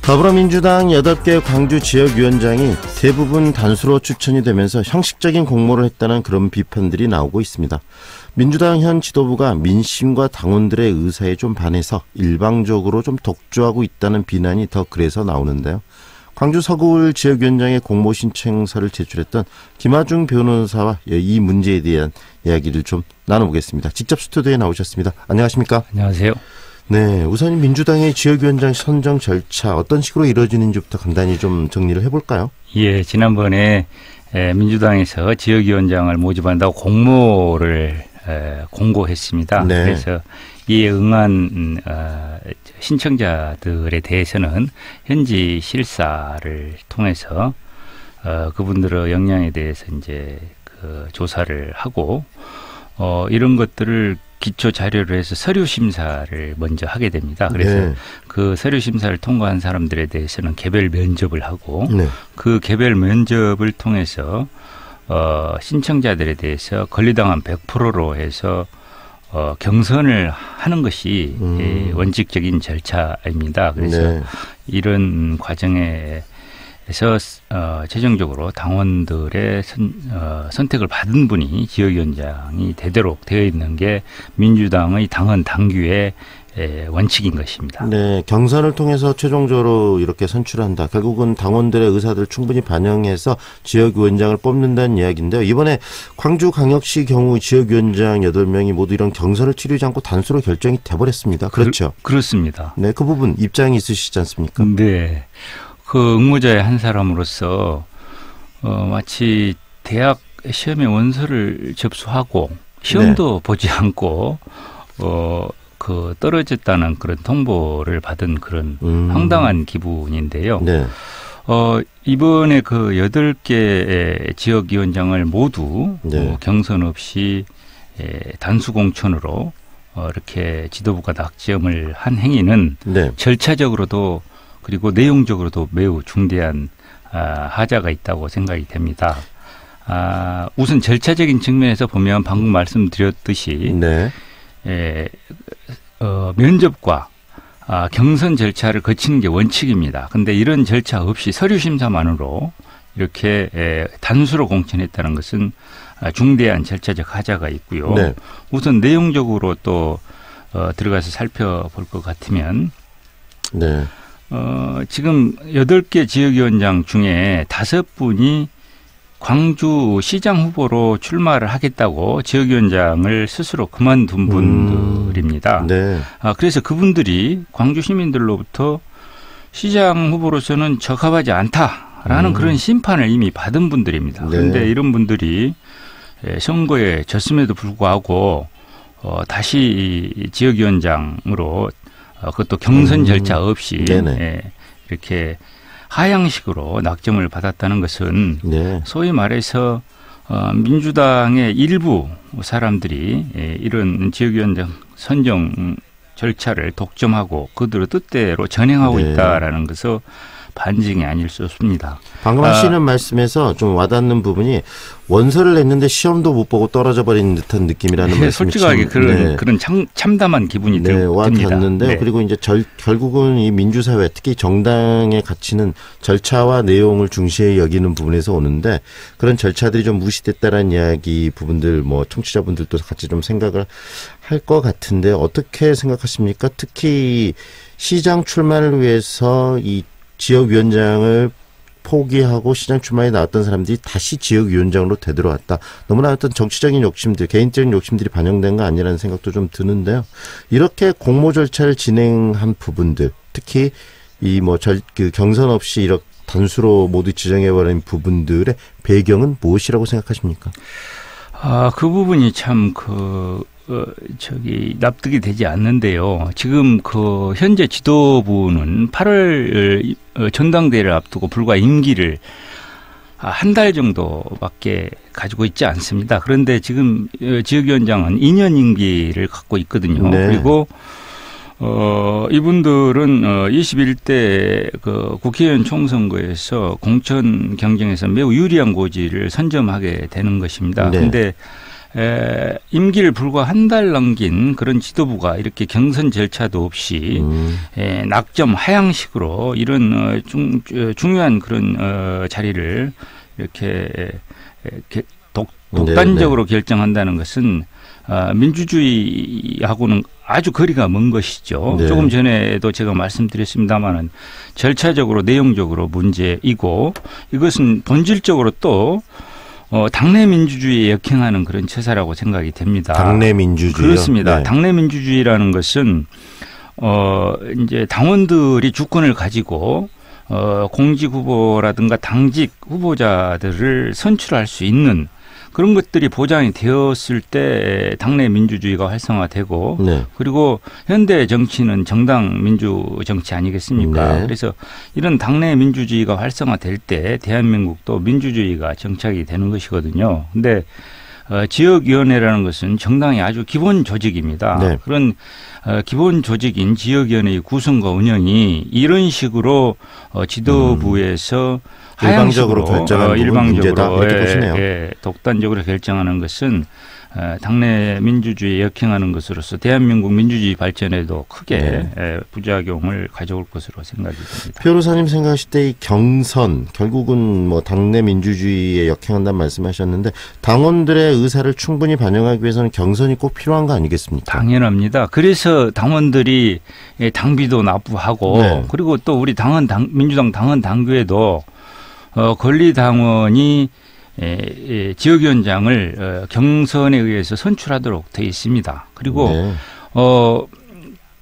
더불어민주당 8개 광주 지역위원장이 대부분 단수로 추천이 되면서 형식적인 공모를 했다는 그런 비판들이 나오고 있습니다. 민주당 현 지도부가 민심과 당원들의 의사에 좀 반해서 일방적으로 좀 독주하고 있다는 비난이 더 그래서 나오는데요. 광주 서구울 지역위원장의 공모 신청서를 제출했던 김하중 변호사와 이 문제에 대한 이야기를 좀 나눠보겠습니다. 직접 스튜디오에 나오셨습니다. 안녕하십니까? 안녕하세요. 네, 우선 민주당의 지역위원장 선정 절차 어떤 식으로 이루어지는지부터 간단히 좀 정리를 해볼까요? 예, 지난번에 민주당에서 지역위원장을 모집한다고 공모를 공고했습니다. 네. 그래서 이에 응한 신청자들에 대해서는 현지 실사를 통해서 그분들의 역량에 대해서 이제 그 조사를 하고 이런 것들을 기초 자료로 해서 서류 심사를 먼저 하게 됩니다. 그래서 네. 그 서류 심사를 통과한 사람들에 대해서는 개별 면접을 하고 네. 그 개별 면접을 통해서 신청자들에 대해서 권리당원 100%로 해서 경선을 하는 것이 원칙적인 절차입니다. 그래서 네. 이런 과정에서 최종적으로 당원들의 선택을 받은 분이 지역위원장이 되도록 되어 있는 게 민주당의 당헌 당규의 원칙인 것입니다. 네, 경선을 통해서 최종적으로 이렇게 선출한다. 결국은 당원들의 의사들을 충분히 반영해서 지역위원장을 뽑는다는 이야기인데요. 이번에 광주광역시 경우 지역위원장 8명이 모두 이런 경선을 치르지 않고 단수로 결정이 돼버렸습니다. 그렇죠? 그렇습니다. 네, 그 부분 입장이 있으시지 않습니까? 네. 그 응모자의 한 사람으로서 마치 대학 시험에 원서를 접수하고 시험도 네. 보지 않고 그 떨어졌다는 그런 통보를 받은 그런 황당한 기분인데요. 네. 이번에 그 8개의 지역위원장을 모두 네. 경선 없이 단수 공천으로 이렇게 지도부가 낙점을 한 행위는 네. 절차적으로도 그리고 내용적으로도 매우 중대한 하자가 있다고 생각이 됩니다. 우선 절차적인 측면에서 보면 방금 말씀드렸듯이 네. 면접과 경선 절차를 거치는 게 원칙입니다. 그런데 이런 절차 없이 서류 심사만으로 이렇게 단수로 공천했다는 것은 중대한 절차적 하자가 있고요. 네. 우선 내용적으로 또 들어가서 살펴볼 것 같으면 네. 지금 8개 지역위원장 중에 5분이 광주시장 후보로 출마를 하겠다고 지역위원장을 스스로 그만둔 분들입니다. 네. 그래서 그분들이 광주 시민들로부터 시장 후보로서는 적합하지 않다라는 그런 심판을 이미 받은 분들입니다. 네. 그런데 이런 분들이 선거에 졌음에도 불구하고 다시 지역위원장으로 그것도 경선 절차 없이 이렇게 하향식으로 낙점을 받았다는 것은 네. 소위 말해서 민주당의 일부 사람들이 이런 지역위원장 선정 절차를 독점하고 그들의 뜻대로 전행하고 네. 있다라는 것은 반증이 아닐 수 없습니다. 방금 하시는 말씀에서 좀 와닿는 부분이 원서를 냈는데 시험도 못 보고 떨어져 버린 듯한 느낌이라는 말씀이 솔직하게 그런 참담한 기분이 듭니다. 와닿는데요. 네. 그리고 이제 결국은 이 민주사회 특히 정당의 가치는 절차와 내용을 중시해 여기는 부분에서 오는데 그런 절차들이 좀 무시됐다라는 이야기 부분들 뭐 청취자분들도 같이 좀 생각을 할 것 같은데 어떻게 생각하십니까? 특히 시장 출마를 위해서 이 지역위원장을 포기하고 시장 출마에 나왔던 사람들이 다시 지역위원장으로 되돌아왔다. 너무나 어떤 정치적인 욕심들, 개인적인 욕심들이 반영된 거 아니라는 생각도 좀 드는데요. 이렇게 공모 절차를 진행한 부분들, 특히 이 그 경선 없이 이렇게 단수로 모두 지정해버린 부분들의 배경은 무엇이라고 생각하십니까? 그 부분이 참 납득이 되지 않는데요. 지금 현재 지도부는 8월 전당대회를 앞두고 불과 임기를 한 달 정도밖에 가지고 있지 않습니다. 그런데 지금 지역위원장은 2년 임기를 갖고 있거든요. 네. 그리고 이분들은 21대 국회의원 총선거에서 공천 경쟁에서 매우 유리한 고지를 선점하게 되는 것입니다. 그런데 임기를 불과 한 달 넘긴 그런 지도부가 이렇게 경선 절차도 없이 낙점 하향식으로 이런 중요한 그런 자리를 이렇게 독단적으로 결정한다는 것은 민주주의하고는 아주 거리가 먼 것이죠. 네. 조금 전에도 제가 말씀드렸습니다마는 절차적으로 내용적으로 문제이고 이것은 본질적으로 또 당내 민주주의에 역행하는 그런 처사라고 생각이 됩니다. 당내 민주주의요? 그렇습니다. 네. 당내 민주주의라는 것은 이제 당원들이 주권을 가지고 공직 후보라든가 당직 후보자들을 선출할 수 있는 그런 것들이 보장이 되었을 때 당내 민주주의가 활성화되고 네. 그리고 현대 정치는 정당 민주 정치 아니겠습니까? 네. 그래서 이런 당내 민주주의가 활성화될 때 대한민국도 민주주의가 정착이 되는 것이거든요. 근데 지역위원회라는 것은 정당의 아주 기본 조직입니다. 네. 그런 기본 조직인 지역위원회의 구성과 운영이 이런 식으로 지도부에서 일방적으로 결정하는 부분 문제다 이렇게 보시네요. 독단적으로 결정하는 것은 당내 민주주의에 역행하는 것으로서 대한민국 민주주의 발전에도 크게 부작용을 가져올 것으로 생각이 됩니다. 변호사님 생각하실 때 이 경선 결국은 뭐 당내 민주주의에 역행한다는 말씀하셨는데 당원들의 의사를 충분히 반영하기 위해서는 경선이 꼭 필요한 거 아니겠습니까? 당연합니다. 그래서 당원들이 당비도 납부하고 그리고 또 우리 민주당 당원 당규에도 권리당원이 지역위원장을 경선에 의해서 선출하도록 되어 있습니다. 그리고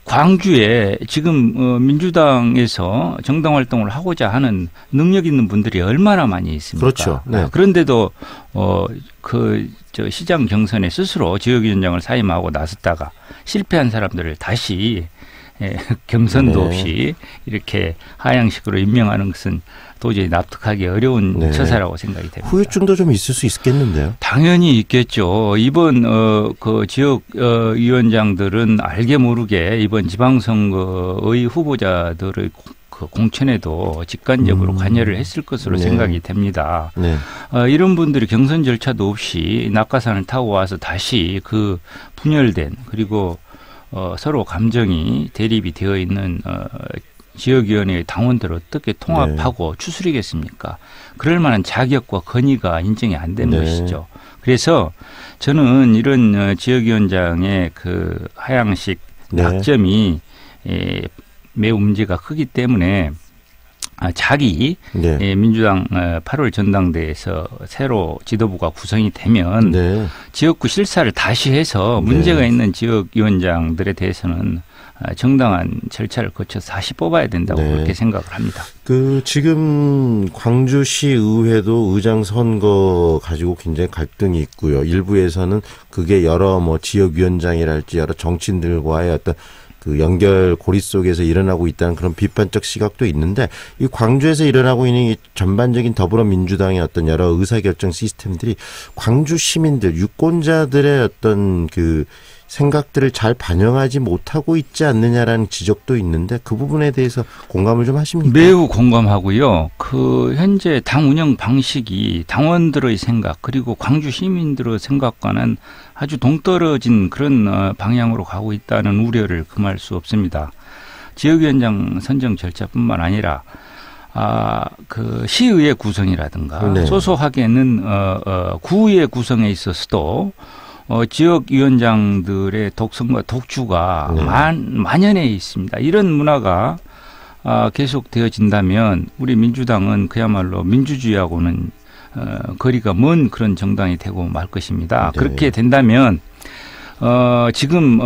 광주에 지금 민주당에서 정당 활동을 하고자 하는 능력 있는 분들이 얼마나 많이 있습니까? 그렇죠. 네. 그런데도 시장 경선에 스스로 지역위원장을 사임하고 나섰다가 실패한 사람들을 다시 경선도 없이 이렇게 하향식으로 임명하는 것은 도저히 납득하기 어려운 처사라고 생각이 됩니다. 후유증도 좀 있을 수 있겠는데요? 당연히 있겠죠. 이번 그 지역 위원장들은 알게 모르게 이번 지방선거의 후보자들의 그 공천에도 직간접으로 관여를 했을 것으로 생각이 됩니다. 이런 분들이 경선 절차도 없이 낙하산을 타고 와서 다시 그 분열된 그리고 서로 감정이 대립이 되어 있는 지역위원회의 당원들을 어떻게 통합하고 추스리겠습니까? 그럴 만한 자격과 권위가 인정이 안 되는 것이죠. 그래서 저는 이런 지역위원장의 그 하향식 낙점이 매우 문제가 크기 때문에 자기 민주당 8월 전당대회에서 새로 지도부가 구성이 되면 지역구 실사를 다시 해서 문제가 있는 지역위원장들에 대해서는 정당한 절차를 거쳐서 다시 뽑아야 된다고 그렇게 생각을 합니다. 지금 광주시 의회도 의장 선거 가지고 굉장히 갈등이 있고요. 일부에서는 그게 여러 지역위원장이랄지 여러 정치인들과의 어떤 그 연결 고리 속에서 일어나고 있다는 그런 비판적 시각도 있는데 이 광주에서 일어나고 있는 이 전반적인 더불어민주당의 어떤 여러 의사결정 시스템들이 광주 시민들, 유권자들의 어떤 그 생각들을 잘 반영하지 못하고 있지 않느냐라는 지적도 있는데 그 부분에 대해서 공감을 좀 하십니까? 매우 공감하고요. 현재 당 운영 방식이 당원들의 생각 그리고 광주 시민들의 생각과는 아주 동떨어진 그런 방향으로 가고 있다는 우려를 금할 수 없습니다. 지역위원장 선정 절차뿐만 아니라 그 시의회 구성이라든가 소소하게는 구의회 구성에 있어서도 지역위원장들의 독선과 독주가 만연해 있습니다. 이런 문화가 계속 되어진다면 우리 민주당은 그야말로 민주주의하고는 거리가 먼 그런 정당이 되고 말 것입니다. 그렇게 된다면 지금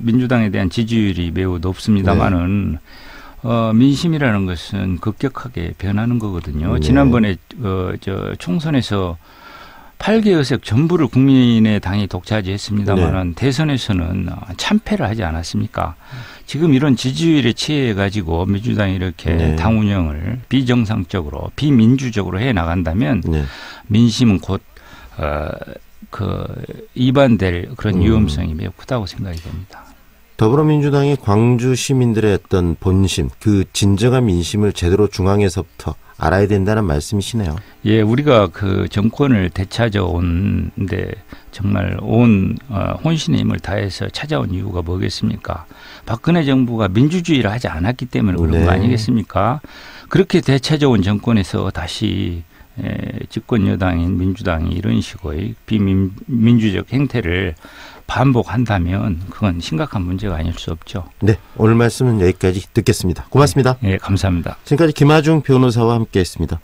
민주당에 대한 지지율이 매우 높습니다만은 민심이라는 것은 급격하게 변하는 거거든요. 지난번에 총선에서 8개 의석 전부를 국민의 당이 독차지했습니다만은 대선에서는 참패를 하지 않았습니까? 지금 이런 지지율에 취해 가지고 민주당이 이렇게 당 운영을 비정상적으로 비민주적으로 해 나간다면 민심은 곧 이반될 그런 위험성이 매우 크다고 생각이 됩니다. 더불어민주당이 광주 시민들의 어떤 본심, 그 진정한 민심을 제대로 중앙에서부터 알아야 된다는 말씀이시네요. 예, 우리가 그 정권을 되찾아온데 정말 온 혼신의 힘을 다해서 찾아온 이유가 뭐겠습니까? 박근혜 정부가 민주주의를 하지 않았기 때문에 그런 거 아니겠습니까? 그렇게 되찾아온 정권에서 다시 집권 여당인 민주당이 이런 식의 비민주적 행태를 반복한다면 그건 심각한 문제가 아닐 수 없죠. 네, 오늘 말씀은 여기까지 듣겠습니다. 고맙습니다. 네, 감사합니다. 지금까지 김아중 변호사와 함께했습니다.